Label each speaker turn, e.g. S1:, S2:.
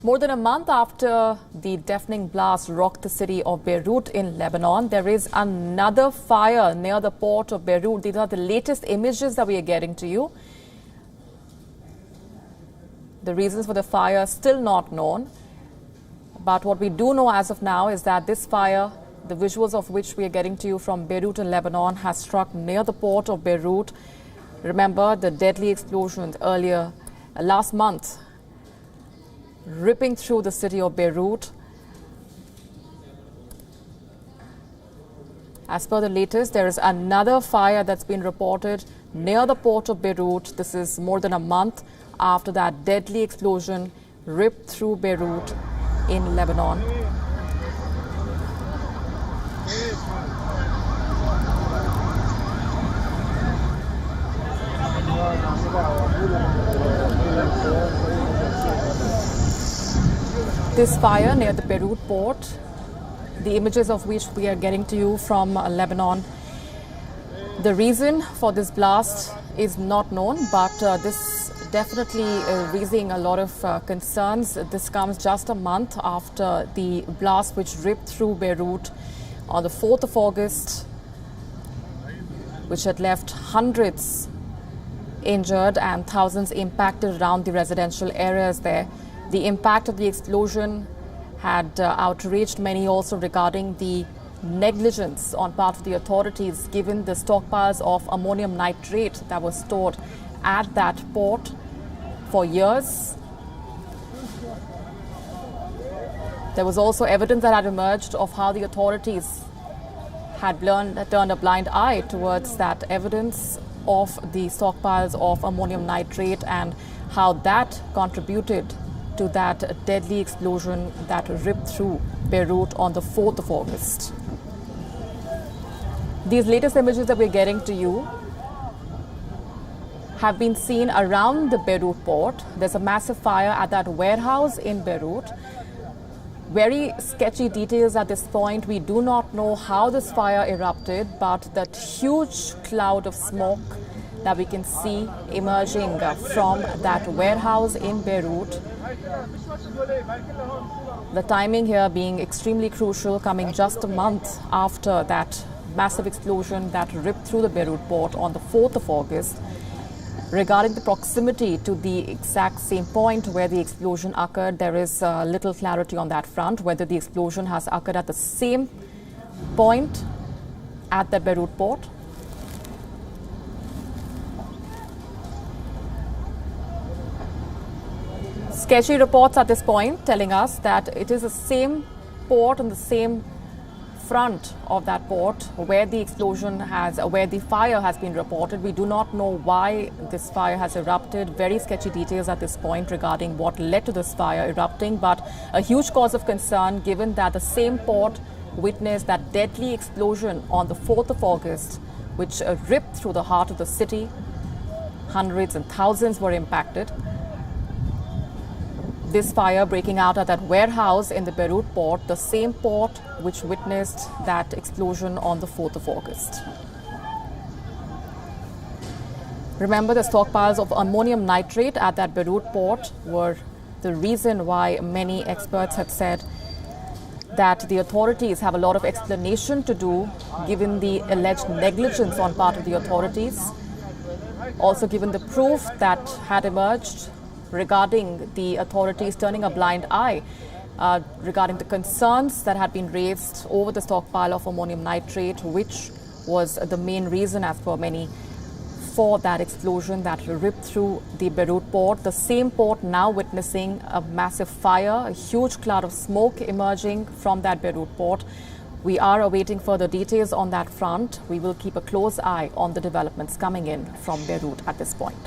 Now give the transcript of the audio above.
S1: More than a month after the deafening blast rocked the city of Beirut in Lebanon, there is another fire near the port of Beirut. These are the latest images that we are getting to you. The reasons for the fire are still not known. But what we do know as of now is that this fire, the visuals of which we are getting to you from Beirut in Lebanon, has struck near the port of Beirut. Remember the deadly explosions earlier last month, ripping through the city of Beirut. As per the latest, there is another fire that's been reported near the port of Beirut. This is more than a month after that deadly explosion ripped through Beirut in Lebanon. This fire near the Beirut port, the images of which we are getting to you from Lebanon. The reason for this blast is not known, but this definitely raising a lot of concerns. This comes just a month after the blast which ripped through Beirut on the 4th of August, which had left hundreds injured and thousands impacted around the residential areas there. The impact of the explosion had outraged many also regarding the negligence on part of the authorities, given the stockpiles of ammonium nitrate that was stored at that port for years. There was also evidence that had emerged of how the authorities had turned a blind eye towards that evidence of the stockpiles of ammonium nitrate and how that contributed to that deadly explosion that ripped through Beirut on the 4th of August. These latest images that we're getting to you have been seen around the Beirut port. There's a massive fire at that warehouse in Beirut. Very sketchy details at this point. We do not know how this fire erupted, but that huge cloud of smoke that we can see emerging from that warehouse in Beirut. The timing here being extremely crucial, coming just a month after that massive explosion that ripped through the Beirut port on the 4th of August. Regarding the proximity to the exact same point where the explosion occurred, there is little clarity on that front, whether the explosion has occurred at the same point at the Beirut port. Sketchy reports at this point telling us that it is the same port and the same front of that port where the where the fire has been reported. We do not know why this fire has erupted. Very sketchy details at this point regarding what led to this fire erupting, but a huge cause of concern given that the same port witnessed that deadly explosion on the 4th of August, which ripped through the heart of the city. Hundreds and thousands were impacted. This fire breaking out at that warehouse in the Beirut port, the same port which witnessed that explosion on the 4th of August. Remember, the stockpiles of ammonium nitrate at that Beirut port were the reason why many experts had said that the authorities have a lot of explanation to do, given the alleged negligence on part of the authorities. Also given the proof that had emerged regarding the authorities turning a blind eye regarding the concerns that had been raised over the stockpile of ammonium nitrate, which was the main reason, as per many, for that explosion that ripped through the Beirut port. The same port now witnessing a massive fire, a huge cloud of smoke emerging from that Beirut port. We are awaiting further details on that front. We will keep a close eye on the developments coming in from Beirut at this point.